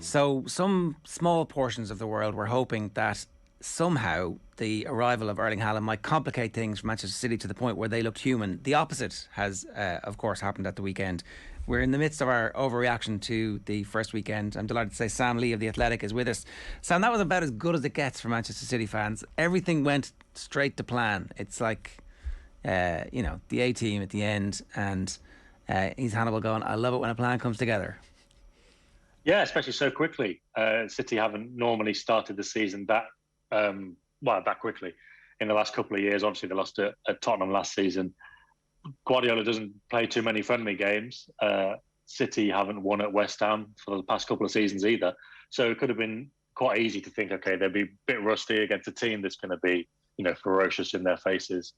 So some small portions of the world were hoping that somehow the arrival of Erling Haaland might complicate things for Manchester City to the point where they looked human. The opposite has, of course, happened at the weekend. We're in the midst of our overreaction to the first weekend. I'm delighted to say Sam Lee of The Athletic is with us. Sam, that was about as good as it gets for Manchester City fans. Everything went straight to plan. It's like, the A team at the end, and he's Hannibal going, I love it when a plan comes together. Yeah, especially so quickly. City haven't normally started the season that quickly. In the last couple of years, obviously they lost at Tottenham last season. Guardiola doesn't play too many friendly games. City haven't won at West Ham for the past couple of seasons either. So it could have been quite easy to think, okay, they'll be a bit rusty against a team that's going to be, ferocious in their faces,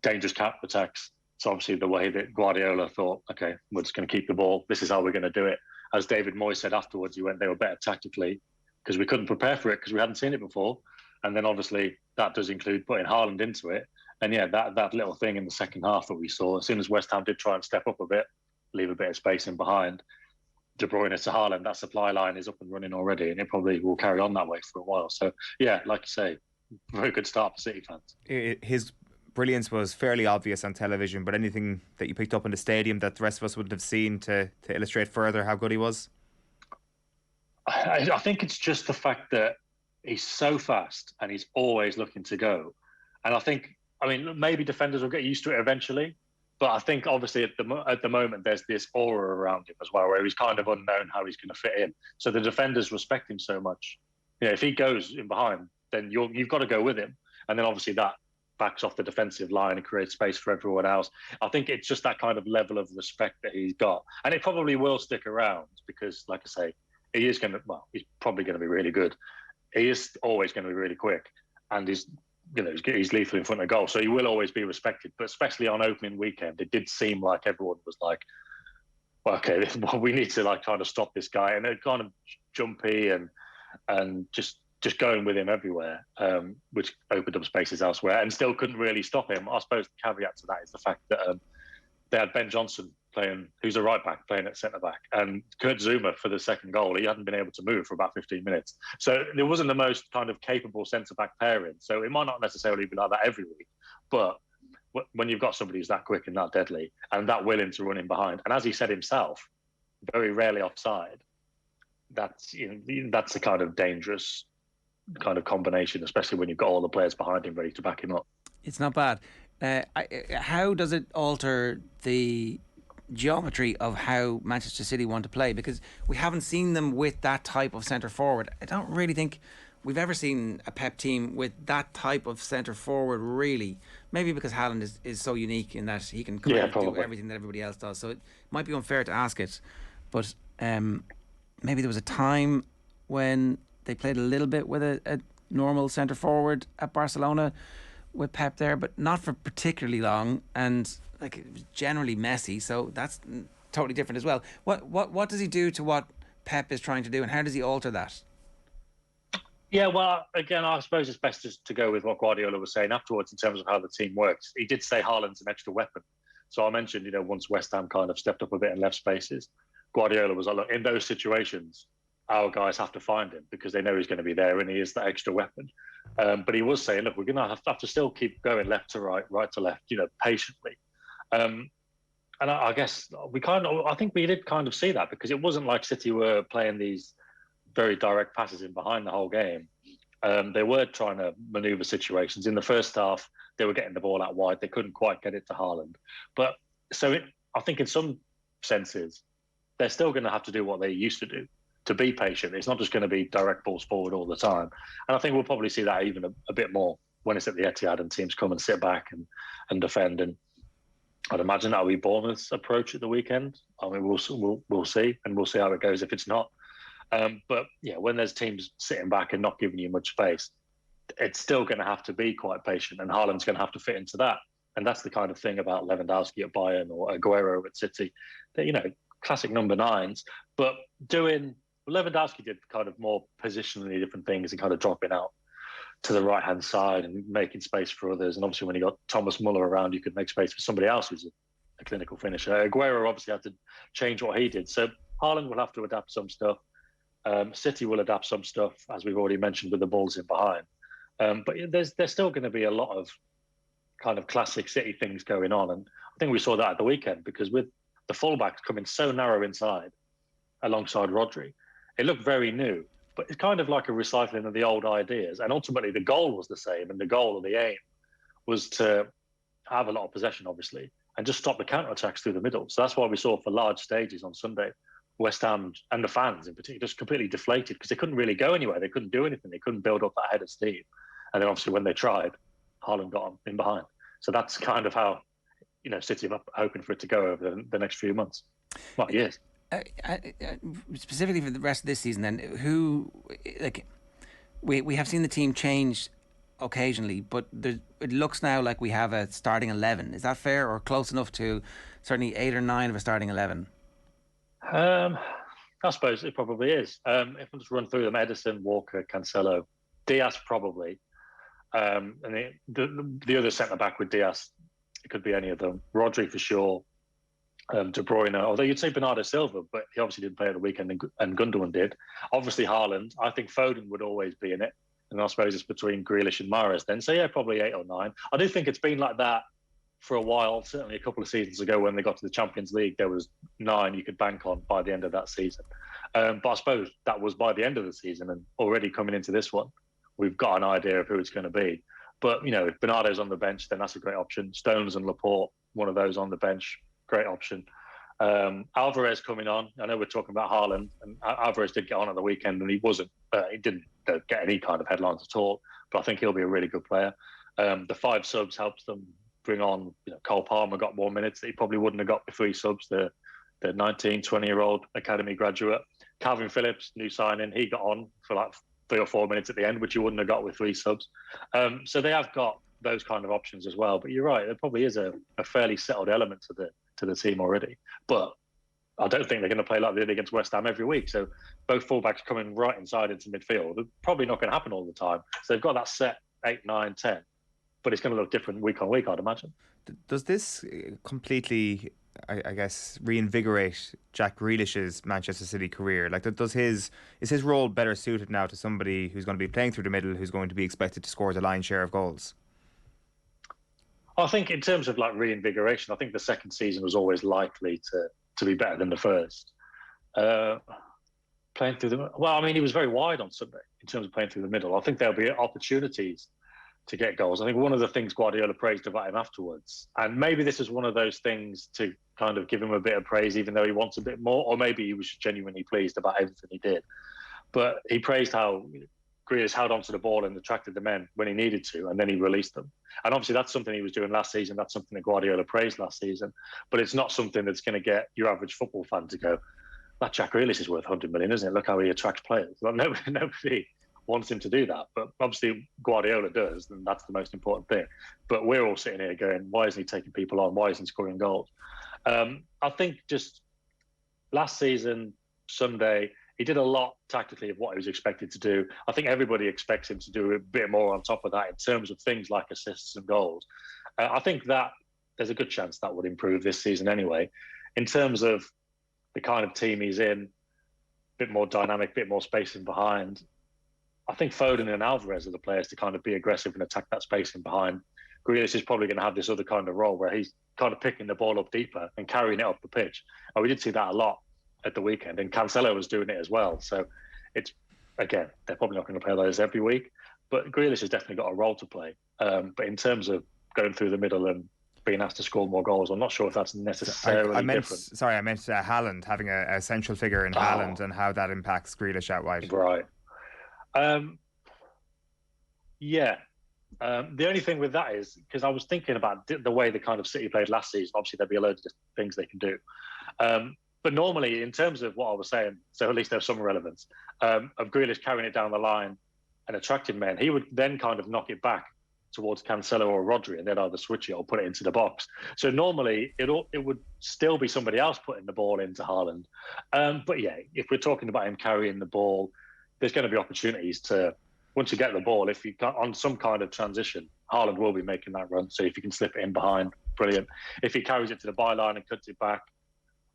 dangerous counter attacks. It's obviously the way that Guardiola thought, okay, we're just going to keep the ball. This is how we're going to do it. As David Moyes said afterwards, they were better tactically because we couldn't prepare for it because we hadn't seen it before. And then obviously that does include putting Haaland into it. And yeah, that little thing in the second half that we saw, as soon as West Ham did try and step up a bit, leave a bit of space in behind, De Bruyne to Haaland, that supply line is up and running already, and it probably will carry on that way for a while. So yeah, like you say, very good start for City fans. His brilliance was fairly obvious on television, but anything that you picked up in the stadium that the rest of us wouldn't have seen to illustrate further how good he was? I think it's just the fact that he's so fast and he's always looking to go. And I mean, maybe defenders will get used to it eventually, but I think obviously at the moment there's this aura around him as well, where he's kind of unknown how he's going to fit in. So the defenders respect him so much. If he goes in behind, then you've got to go with him, and then obviously that backs off the defensive line and creates space for everyone else. I think it's just that kind of level of respect that he's got, and it probably will stick around because, like I say, he's probably going to be really good. He is always going to be really quick, and he's lethal in front of goal, so he will always be respected. But especially on opening weekend, it did seem like everyone was like, well, okay, we need to kind of stop this guy, and it kind of jumpy and just going with him everywhere, which opened up spaces elsewhere and still couldn't really stop him. I suppose the caveat to that is the fact that they had Ben Johnson playing, who's a right back, playing at centre back, and Kurt Zouma for the second goal. He hadn't been able to move for about 15 minutes, so there wasn't the most kind of capable centre back pairing. So it might not necessarily be like that every week, but when you've got somebody who's that quick and that deadly and that willing to run in behind, and as he said himself, very rarely offside, that's the kind of dangerous kind of combination, especially when you've got all the players behind him ready to back him up. It's not bad. How does it alter the geometry of how Manchester City want to play? Because we haven't seen them with that type of centre forward. I don't really think we've ever seen a Pep team with that type of centre forward, really. Maybe because Haaland is so unique in that he can do everything that everybody else does. So it might be unfair to ask it, but maybe there was a time when they played a little bit with a normal centre forward at Barcelona with Pep there, but not for particularly long, and it was generally messy. So that's totally different as well. What does he do to what Pep is trying to do, and how does he alter that? Yeah, well, again, I suppose it's best just to go with what Guardiola was saying afterwards in terms of how the team works. He did say Haaland's an extra weapon. So I mentioned, once West Ham kind of stepped up a bit and left spaces, Guardiola was like, look, in those situations, our guys have to find him because they know he's going to be there and he is that extra weapon. But he was saying, look, we're going to have to still keep going left to right, right to left, patiently. And I guess I think we did kind of see that because it wasn't like City were playing these very direct passes in behind the whole game. They were trying to manoeuvre situations. In the first half, they were getting the ball out wide. They couldn't quite get it to Haaland. But I think in some senses, they're still going to have to do what they used to do, to be patient. It's not just going to be direct balls forward all the time. And I think we'll probably see that even a bit more when it's at the Etihad and teams come and sit back and defend. And I'd imagine that'll be Bournemouth's approach at the weekend. I mean, we'll see, and we'll see how it goes if it's not. But yeah, when there's teams sitting back and not giving you much space, it's still going to have to be quite patient, and Haaland's going to have to fit into that. And that's the kind of thing about Lewandowski at Bayern or Aguero at City. That, classic number nines, but Lewandowski did kind of more positionally different things and kind of dropping out to the right-hand side and making space for others. And obviously when you got Thomas Muller around, you could make space for somebody else who's a clinical finisher. Aguero obviously had to change what he did. So Haaland will have to adapt some stuff. City will adapt some stuff, as we've already mentioned, with the balls in behind. But there's still going to be a lot of kind of classic City things going on. And I think we saw that at the weekend, because with the fullbacks coming so narrow inside alongside Rodri, it looked very new. But it's kind of like a recycling of the old ideas. And ultimately, the goal was the same. And the goal or the aim was to have a lot of possession, obviously, and just stop the counter-attacks through the middle. So that's why we saw for large stages on Sunday, West Ham and the fans in particular just completely deflated, because they couldn't really go anywhere. They couldn't do anything. They couldn't build up that head of steam. And then obviously when they tried, Haaland got them in behind. So that's kind of how, City are hoping for it to go over the next few months. Well, years. Specifically for the rest of this season, then, we have seen the team change occasionally, but it looks now like we have a starting 11. Is that fair, or close enough to certainly 8 or 9 of a starting 11? I suppose it probably is. If I just run through them: Edison, Walker, Cancelo, Diaz probably, and the other centre back with Diaz, it could be any of them. Rodri for sure. De Bruyne, although you'd say Bernardo Silva, but he obviously didn't play at the weekend, and Gundogan did. Obviously Haaland. I think Foden would always be in it, and I suppose it's between Grealish and Mahrez then. So yeah, probably 8 or 9. I do think it's been like that for a while. Certainly a couple of seasons ago when they got to the Champions League, there was 9 you could bank on by the end of that season. But I suppose that was by the end of the season, and already coming into this one, we've got an idea of who it's going to be. But, if Bernardo's on the bench, then that's a great option. Stones and Laporte, one of those on the bench, great option. Alvarez coming on. I know we're talking about Haaland, and Alvarez did get on at the weekend, and he didn't get any kind of headlines at all. But I think he'll be a really good player. The 5 subs helps them bring on. Cole Palmer got more minutes that he probably wouldn't have got with 3 subs. The 19, 20-year-old academy graduate. Calvin Phillips, new signing, he got on for like 3 or 4 minutes at the end, which you wouldn't have got with 3 subs. So they have got those kind of options as well. But you're right, there probably is a fairly settled element to the team already. But I don't think they're going to play like they did against West Ham every week. So both fullbacks coming right inside into midfield, they're probably not going to happen all the time. So they've got that set 8, 9, 10. But it's going to look different week on week, I'd imagine. Does this completely, I guess, reinvigorate Jack Grealish's Manchester City career? Like, is his role better suited now to somebody who's going to be playing through the middle, who's going to be expected to score the lion's share of goals? I think in terms of like reinvigoration, I think the second season was always likely to be better than the first. Playing through he was very wide on Sunday in terms of playing through the middle. I think there'll be opportunities to get goals. I think one of the things Guardiola praised about him afterwards, and maybe this is one of those things to kind of give him a bit of praise, even though he wants a bit more, or maybe he was genuinely pleased about everything he did. But he praised how Grealish held onto the ball and attracted the men when he needed to, and then he released them. And obviously that's something he was doing last season. That's something that Guardiola praised last season. But it's not something that's going to get your average football fan to go, that Jack Grealish is worth 100 million, isn't it? Look how he attracts players. Like, nobody wants him to do that. But obviously Guardiola does, and that's the most important thing. But we're all sitting here going, why isn't he taking people on? Why isn't he scoring goals? I think just last season, Sunday, he did a lot tactically of what he was expected to do. I think everybody expects him to do a bit more on top of that in terms of things like assists and goals. I think that there's a good chance that would improve this season anyway. In terms of the kind of team he's in, a bit more dynamic, a bit more spacing behind, I think Foden and Alvarez are the players to kind of be aggressive and attack that spacing behind. Grealish is probably going to have this other kind of role where he's kind of picking the ball up deeper and carrying it up the pitch. And we did see that a lot at the weekend, and Cancelo was doing it as well. So it's, again, they're probably not going to play those every week, but Grealish has definitely got a role to play. But in terms of going through the middle and being asked to score more goals, I'm not sure if that's necessarily different. Sorry, I meant Haaland, having a central figure in Haaland and how that impacts Grealish out wide. Right. Yeah. The only thing with that is, because I was thinking about the way the kind of City played last season, obviously there'd be a load of things they can do. But normally, in terms of what I was saying, so at least there's some relevance, of Grealish carrying it down the line and attracting men, he would then kind of knock it back towards Cancelo or Rodri, and they'd either switch it or put it into the box. So normally, it would still be somebody else putting the ball into Haaland. But yeah, if we're talking about him carrying the ball, there's going to be opportunities to, once you get the ball, if you got on some kind of transition, Haaland will be making that run. So if you can slip it in behind, brilliant. If he carries it to the byline and cuts it back,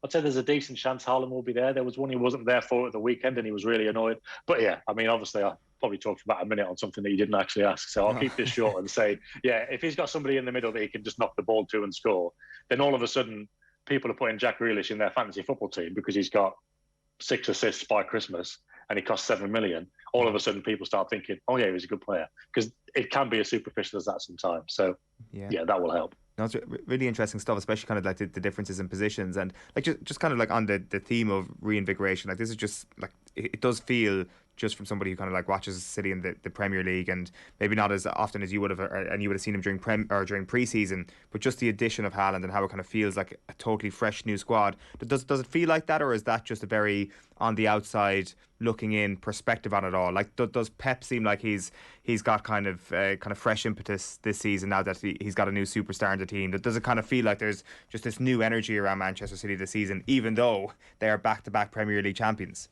I'd say there's a decent chance Haaland will be there. There was one he wasn't there for at the weekend, and he was really annoyed. But yeah, I mean, obviously, I probably talked for about a minute on something that you didn't actually ask. So I'll keep this short and say, yeah, if he's got somebody in the middle that he can just knock the ball to and score, then all of a sudden people are putting Jack Grealish in their fantasy football team because he's got 6 assists by Christmas and he costs 7 million. All of a sudden people start thinking, oh yeah, he's a good player, because it can be as superficial as that sometimes. So yeah, that will help. No, it's really interesting stuff, especially kind of like the differences in positions, and like just kind of like on the theme of reinvigoration. Like this is just like it does feel, just from somebody who kind of like watches City in the Premier League, and maybe not as often as you would have, and you would have seen him during during pre-season, but just the addition of Haaland and how it kind of feels like a totally fresh new squad. Does it feel like that, or is that just a very on the outside looking in perspective on it all? Like does Pep seem like he's got kind of fresh impetus this season now that he's got a new superstar in the team? Does it kind of feel like there's just this new energy around Manchester City this season, even though they are back-to-back Premier League champions?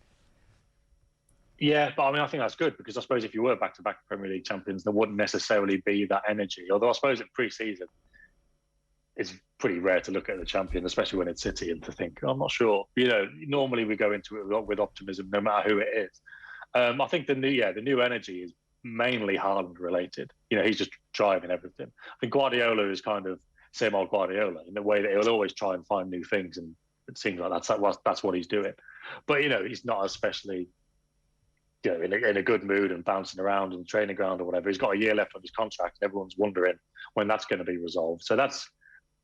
Yeah, but I mean, I think that's good, because I suppose if you were back-to-back Premier League champions, there wouldn't necessarily be that energy. Although I suppose in pre-season, it's pretty rare to look at the champion, especially when it's City, and to think, I'm not sure. You know, normally we go into it with optimism, no matter who it is. I think the new energy is mainly Haaland related. You know, he's just driving everything. I think Guardiola is kind of same old Guardiola in the way that he'll always try and find new things, and it seems like that's what he's doing. But you know, he's not especially, you know, in a good mood and bouncing around in the training ground or whatever. He's got a year left on his contract, and everyone's wondering when that's going to be resolved. So that's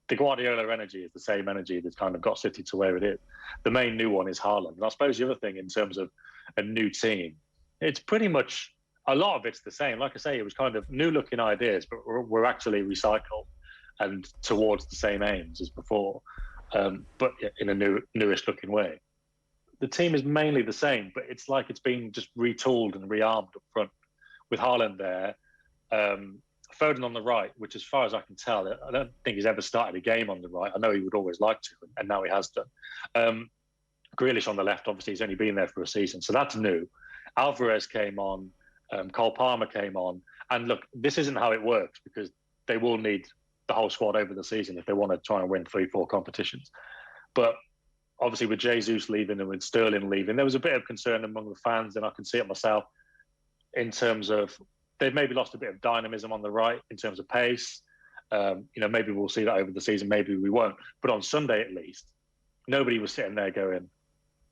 the Guardiola energy, is the same energy that's kind of got City to where it is. The main new one is Haaland. And I suppose the other thing in terms of a new team, it's pretty much, a lot of it's the same. Like I say, it was kind of new looking ideas, but we're actually recycled and towards the same aims as before, but in a newish looking way. The team is mainly the same, but it's like it's been just retooled and rearmed up front, with Haaland there, Foden on the right, which as far as I can tell, I don't think he's ever started a game on the right. I know he would always like to, and now he has done. Grealish on the left, obviously he's only been there for a season, so that's new. Alvarez came on, Cole Palmer came on, and look, this isn't how it works, because they will need the whole squad over the season if they want to try and win 3-4 competitions. But obviously with Jesus leaving and with Sterling leaving, there was a bit of concern among the fans, and I can see it myself, in terms of they've maybe lost a bit of dynamism on the right in terms of pace. You know, maybe we'll see that over the season, maybe we won't. But on Sunday at least, nobody was sitting there going,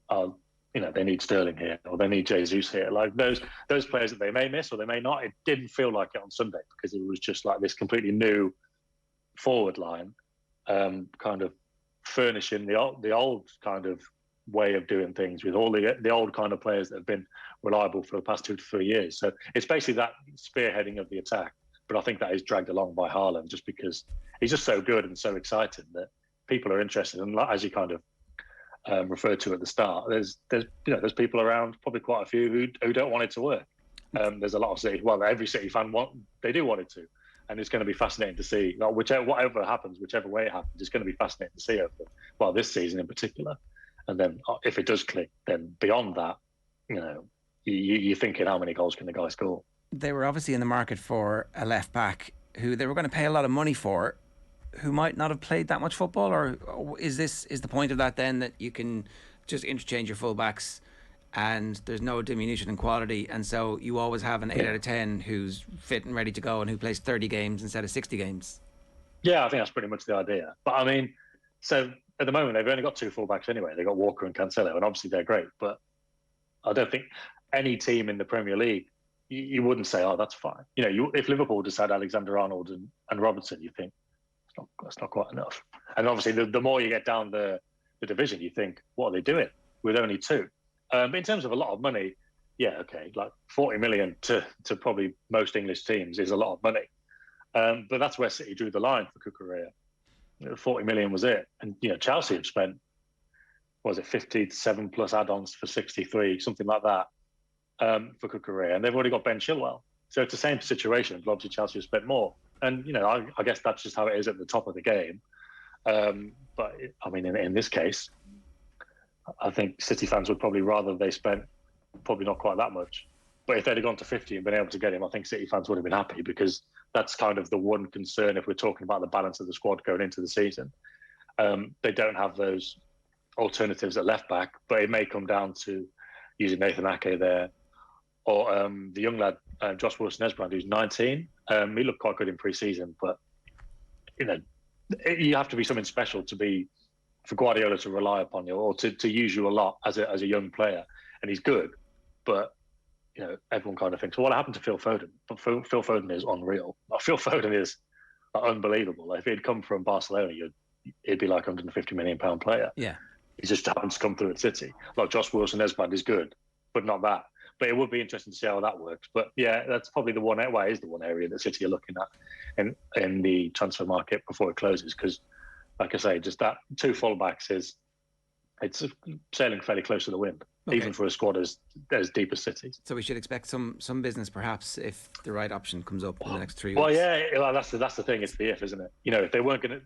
oh, you know, they need Sterling here, or they need Jesus here. Like those players that they may miss or they may not, it didn't feel like it on Sunday, because it was just like this completely new forward line, kind of furnishing the old kind of way of doing things with all the old kind of players that have been reliable for the past 2 to 3 years. So it's basically that spearheading of the attack, but I think that is dragged along by Haaland, just because he's just so good and so exciting that people are interested. And as you kind of referred to at the start, there's people around, probably quite a few who don't want it to work. There's a lot of City, well, every City fan they do want it to, and it's going to be fascinating to see. Like, whatever happens, whichever way it happens, it's going to be fascinating to see over this season in particular. And then if it does click, then beyond that, you know, you're thinking, how many goals can the guy score? They were obviously in the market for a left back who they were going to pay a lot of money for, who might not have played that much football. Or is the point of that then that you can just interchange your fullbacks and there's no diminution in quality, and so you always have an 8 out of 10 who's fit and ready to go and who plays 30 games instead of 60 games? Yeah, I think that's pretty much the idea. But I mean, so at the moment they've only got 2 fullbacks anyway. They've got Walker and Cancelo, and obviously they're great, but I don't think any team in the Premier League, you wouldn't say, oh, that's fine. You know, if Liverpool just had Alexander-Arnold and Robertson, you think that's not quite enough. And obviously the more you get down the division, you think, what are they doing with only 2? In terms of a lot of money, yeah, okay, like 40 million to probably most English teams is a lot of money. But that's where City drew the line for Cucurella. 40 million was it. And, you know, Chelsea have spent, was it 57 plus add-ons for 63, something like that, for Cucurella. And they've already got Ben Chilwell. So it's the same situation, but obviously Chelsea have spent more. And, you know, I guess that's just how it is at the top of the game. But, I mean, in this case, I think City fans would probably rather they spent probably not quite that much. But if they'd have gone to 50 and been able to get him, I think City fans would have been happy, because that's kind of the one concern if we're talking about the balance of the squad going into the season. They don't have those alternatives at left back, but it may come down to using Nathan Ake there, or the young lad Josh Wilson-Esbrand, who's 19. He looked quite good in pre-season, but you have to be something special for Guardiola to rely upon you, or to use you a lot as a young player. And he's good, but everyone kind of thinks, well, what happened to Phil Foden? But Phil Foden is unreal. Phil Foden is unbelievable. If he'd come from Barcelona, he'd be like £150 million player. Yeah. He just happens to come through at City. Like Josh Wilson-Esbrand is good, but not that. But it would be interesting to see how that works. But yeah, that's probably the one area that City are looking at in the transfer market before it closes. Because, like I say, just that 2 fullbacks it's sailing fairly close to the wind, even for a squad as deep as City's. So we should expect some business, perhaps, if the right option comes up in the next 3 weeks. Well, yeah, that's the thing. It's the if, isn't it? If they were going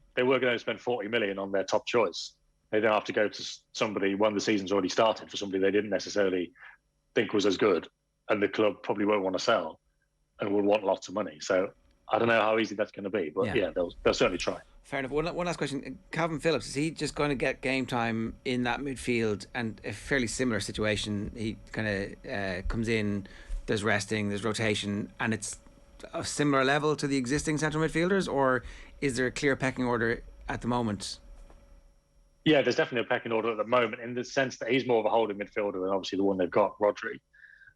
to spend 40 million on their top choice, they don't have to go to somebody when the season's already started for somebody they didn't necessarily think was as good, and the club probably won't want to sell and will want lots of money. So I don't know how easy that's going to be, but yeah they'll certainly try. Fair enough. One last question. Calvin Phillips, is he just going to get game time in that midfield? And a fairly similar situation, he kind of comes in, there's resting, there's rotation, and it's a similar level to the existing central midfielders, or is there a clear pecking order at the moment? Yeah, there's definitely a pecking order at the moment, in the sense that he's more of a holding midfielder than obviously the one they've got, Rodri.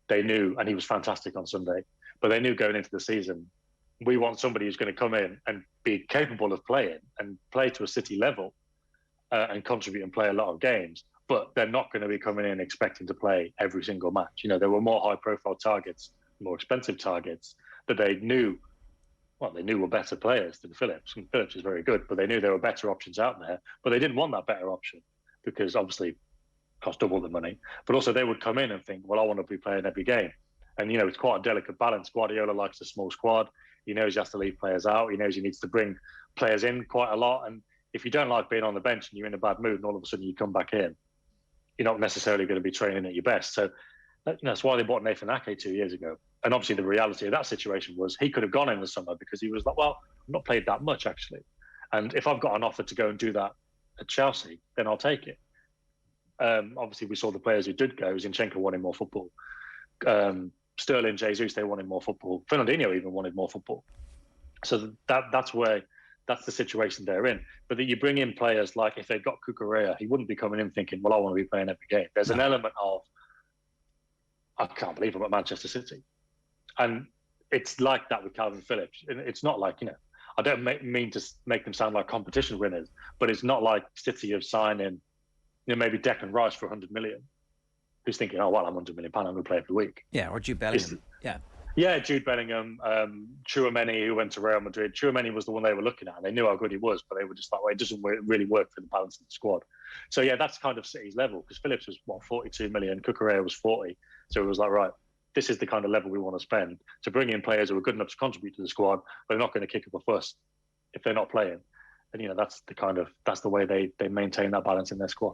They knew, and he was fantastic on Sunday, but they knew going into the season, we want somebody who's going to come in and be capable of playing and play to a City level and contribute and play a lot of games. But they're not going to be coming in expecting to play every single match. There were more high-profile targets, more expensive targets that they knew were better players than Phillips. And Phillips is very good, but they knew there were better options out there. But they didn't want that better option because obviously it cost double the money. But also they would come in and think, well, I want to be playing every game. And, it's quite a delicate balance. Guardiola likes a small squad. He knows he has to leave players out. He knows he needs to bring players in quite a lot. And if you don't like being on the bench and you're in a bad mood and all of a sudden you come back in, you're not necessarily going to be training at your best. So that's why they bought Nathan Ake 2 years ago. And obviously the reality of that situation was he could have gone in the summer because he was like, well, I've not played that much actually. And if I've got an offer to go and do that at Chelsea, then I'll take it. Obviously we saw the players who did go. Zinchenko wanted more football. Sterling, Jesus, they wanted more football. Fernandinho even wanted more football. So that's the situation they're in. But that you bring in players like, if they've got Cucurella, he wouldn't be coming in thinking, well, I want to be playing every game. There's an element of, I can't believe I'm at Manchester City. And it's like that with Calvin Phillips. It's not like, I don't mean to make them sound like competition winners, but it's not like City of signing, maybe Declan Rice for 100 million. Who's thinking, oh, well, I'm £100 million, I'm going to play every week. Yeah, or Jude Bellingham. Yeah, Jude Bellingham, Tchouaméni, who went to Real Madrid. Tchouaméni was the one they were looking at, and they knew how good he was, but they were just like, well, it doesn't really work for the balance of the squad. So, yeah, that's kind of City's level, because Phillips was, 42 million, Cucurella was 40. So it was like, right, this is the kind of level we want to spend to bring in players who are good enough to contribute to the squad, but they're not going to kick up a fuss if they're not playing. And, that's the way they maintain that balance in their squad.